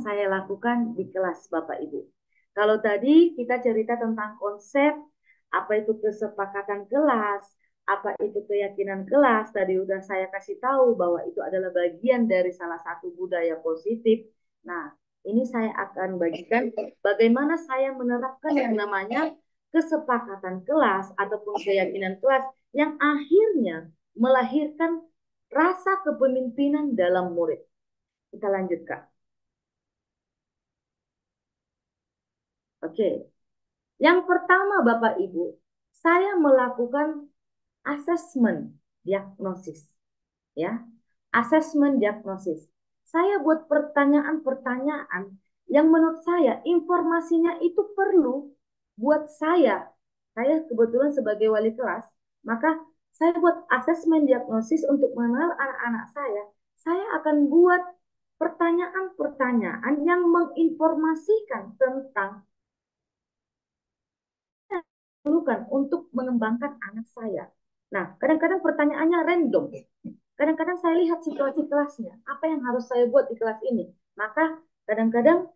saya lakukan di kelas Bapak Ibu. Kalau tadi kita cerita tentang konsep, apa itu kesepakatan kelas, apa itu keyakinan kelas, tadi udah saya kasih tahu bahwa itu adalah bagian dari salah satu budaya positif. Nah, ini saya akan bagikan bagaimana saya menerapkan yang namanya kesepakatan kelas ataupun keyakinan kelas yang akhirnya melahirkan rasa kepemimpinan dalam murid. Kita lanjutkan. Oke. Yang pertama Bapak Ibu, saya melakukan asesmen diagnosis. Ya, asesmen diagnosis. Saya buat pertanyaan-pertanyaan yang menurut saya informasinya itu perlu buat saya. Saya kebetulan sebagai wali kelas, maka saya buat asesmen diagnosis untuk mengenal anak-anak saya. Saya akan buat pertanyaan-pertanyaan yang menginformasikan tentang perlukan untuk mengembangkan anak saya. Nah, kadang-kadang pertanyaannya random. Kadang-kadang saya lihat situasi kelasnya, apa yang harus saya buat di kelas ini. Maka kadang-kadang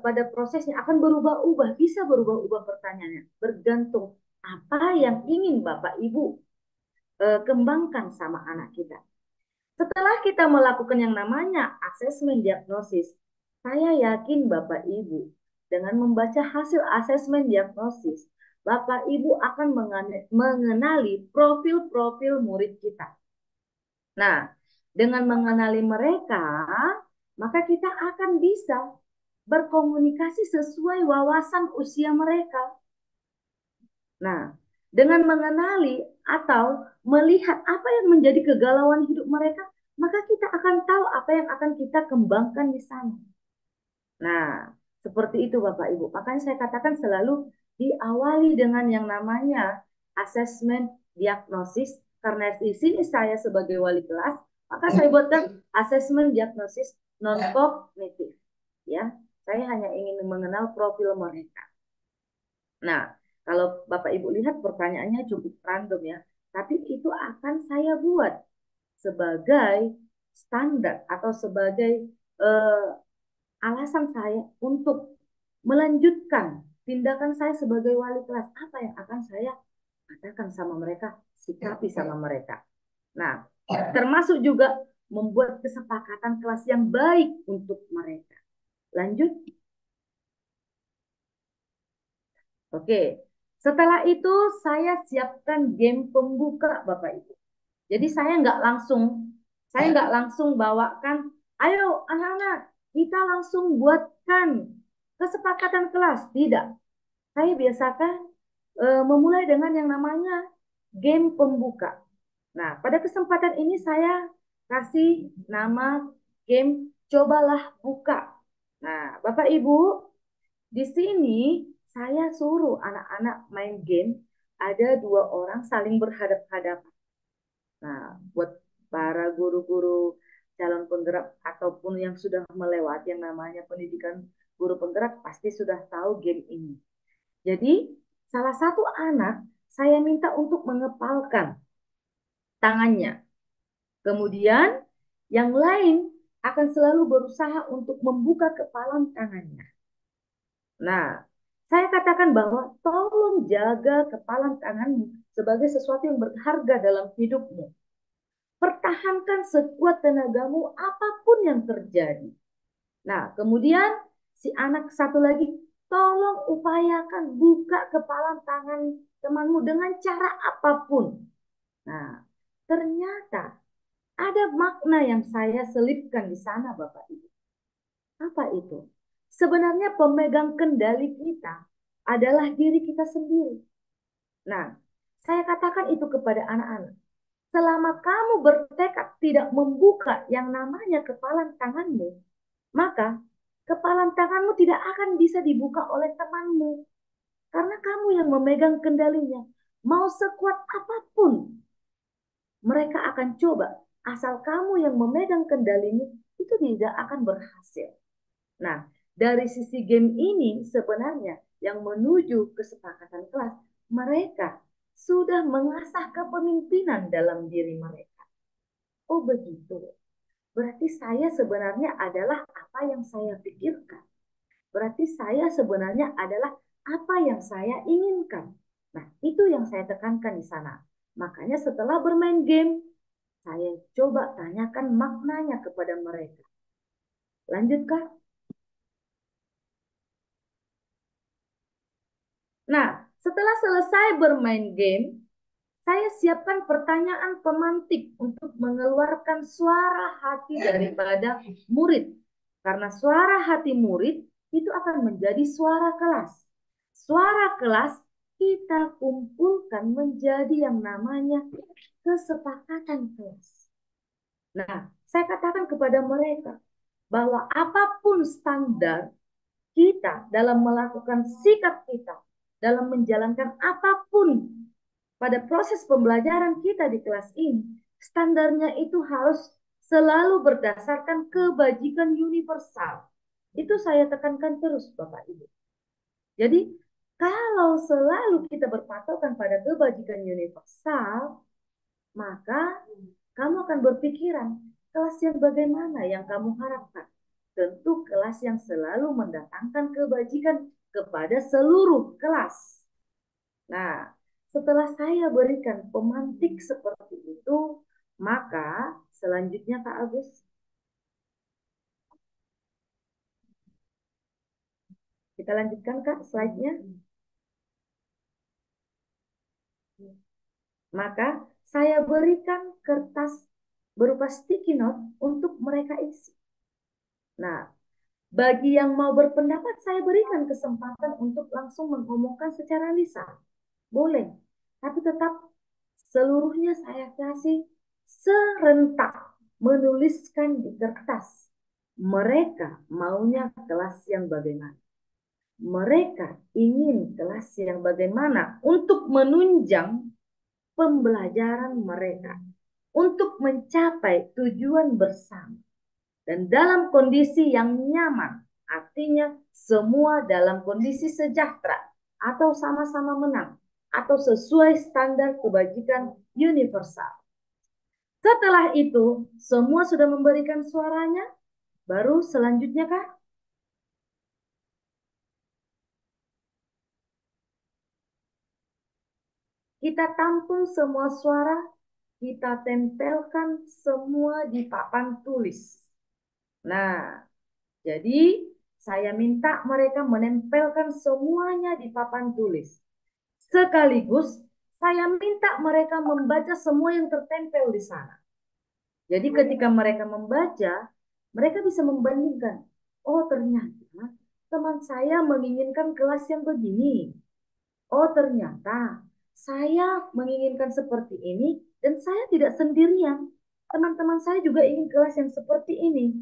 pada prosesnya akan berubah-ubah, bisa berubah-ubah pertanyaannya, bergantung apa yang ingin Bapak Ibu kembangkan sama anak kita. Setelah kita melakukan yang namanya asesmen diagnosis, saya yakin Bapak Ibu dengan membaca hasil asesmen diagnosis, Bapak Ibu akan mengenali profil-profil murid kita. Nah, dengan mengenali mereka, maka kita akan bisa berkomunikasi sesuai wawasan usia mereka. Nah, dengan mengenali atau melihat apa yang menjadi kegalauan hidup mereka, maka kita akan tahu apa yang akan kita kembangkan di sana. Nah, seperti itu Bapak Ibu. Makanya saya katakan selalu diawali dengan yang namanya asesmen diagnosis. Karena di sini saya sebagai wali kelas, maka saya buatkan asesmen diagnosis non kognitif. Ya, saya hanya ingin mengenal profil mereka. Nah, kalau Bapak Ibu lihat pertanyaannya cukup random ya, tapi itu akan saya buat sebagai standar atau sebagai eh, alasan saya untuk melanjutkan tindakan saya sebagai wali kelas. Apa yang akan saya katakan sama mereka, sikapi sama mereka. Nah, termasuk juga membuat kesepakatan kelas yang baik untuk mereka. Lanjut. Oke, setelah itu saya siapkan game pembuka Bapak Ibu. Jadi saya nggak langsung bawakan, ayo anak-anak kita langsung buatkan kesepakatan kelas. Tidak, saya biasakan memulai dengan yang namanya game pembuka. Nah, pada kesempatan ini saya kasih nama game Cobalah Buka. Nah, Bapak Ibu, di sini saya suruh anak-anak main game, ada dua orang saling berhadap-hadapan. Nah, buat para guru-guru calon penggerak ataupun yang sudah melewati yang namanya pendidikan guru penggerak pasti sudah tahu game ini. Jadi, salah satu anak saya minta untuk mengepalkan tangannya. Kemudian, yang lain akan selalu berusaha untuk membuka kepalan tangannya. Nah, saya katakan bahwa tolong jaga kepalan tanganmu sebagai sesuatu yang berharga dalam hidupmu. Pertahankan sekuat tenagamu apapun yang terjadi. Nah, kemudian si anak satu lagi, tolong upayakan buka kepalan tangan temanmu dengan cara apapun. Nah, ternyata ada makna yang saya selipkan di sana, Bapak Ibu. Apa itu? Sebenarnya pemegang kendali kita adalah diri kita sendiri. Nah, saya katakan itu kepada anak-anak. Selama kamu bertekad tidak membuka yang namanya kepalan tanganmu, maka kepalan tanganmu tidak akan bisa dibuka oleh temanmu. Karena kamu yang memegang kendalinya. Mau sekuat apapun, mereka akan coba. Asal kamu yang memegang kendalinya, itu tidak akan berhasil. Nah, dari sisi game ini sebenarnya yang menuju kesepakatan kelas, mereka sudah mengasah kepemimpinan dalam diri mereka. Oh begitu. berarti saya sebenarnya adalah apa yang saya pikirkan. Berarti saya sebenarnya adalah apa yang saya inginkan. Nah, itu yang saya tekankan di sana. Makanya setelah bermain game, saya coba tanyakan maknanya kepada mereka. Lanjutkah? Nah, setelah selesai bermain game, saya siapkan pertanyaan pemantik untuk mengeluarkan suara hati daripada murid. Karena suara hati murid itu akan menjadi suara kelas. Suara kelas kita kumpulkan menjadi yang namanya kesepakatan kelas. Nah, saya katakan kepada mereka bahwa apapun standar kita dalam melakukan sikap kita, dalam menjalankan apapun pada proses pembelajaran kita di kelas ini, standarnya itu harus selalu berdasarkan kebajikan universal. Itu saya tekankan terus, Bapak Ibu. Jadi, kalau selalu kita berpatokan pada kebajikan universal, maka kamu akan berpikiran, kelas yang bagaimana yang kamu harapkan? Tentu kelas yang selalu mendatangkan kebajikan kepada seluruh kelas. Nah, setelah saya berikan pemantik seperti itu, maka selanjutnya Kak Agus, kita lanjutkan Kak slide-nya. Maka saya berikan kertas berupa sticky note untuk mereka isi. Nah, bagi yang mau berpendapat, saya berikan kesempatan untuk langsung mengomongkan secara lisan. Boleh, tapi tetap seluruhnya saya kasih serentak menuliskan di kertas. Mereka maunya kelas yang bagaimana. Mereka ingin kelas yang bagaimana untuk menunjang pembelajaran mereka. Untuk mencapai tujuan bersama. Dan dalam kondisi yang nyaman. Artinya semua dalam kondisi sejahtera. Atau sama-sama menang. Atau sesuai standar kebajikan universal. Setelah itu, semua sudah memberikan suaranya. Baru selanjutnya Kak? Kita tampung semua suara, kita tempelkan semua di papan tulis. Nah, jadi saya minta mereka menempelkan semuanya di papan tulis. Sekaligus saya minta mereka membaca semua yang tertempel di sana. Jadi ketika mereka membaca, mereka bisa membandingkan. Oh ternyata teman saya menginginkan kelas yang begini. Oh ternyata saya menginginkan seperti ini dan saya tidak sendirian. Teman-teman saya juga ingin kelas yang seperti ini.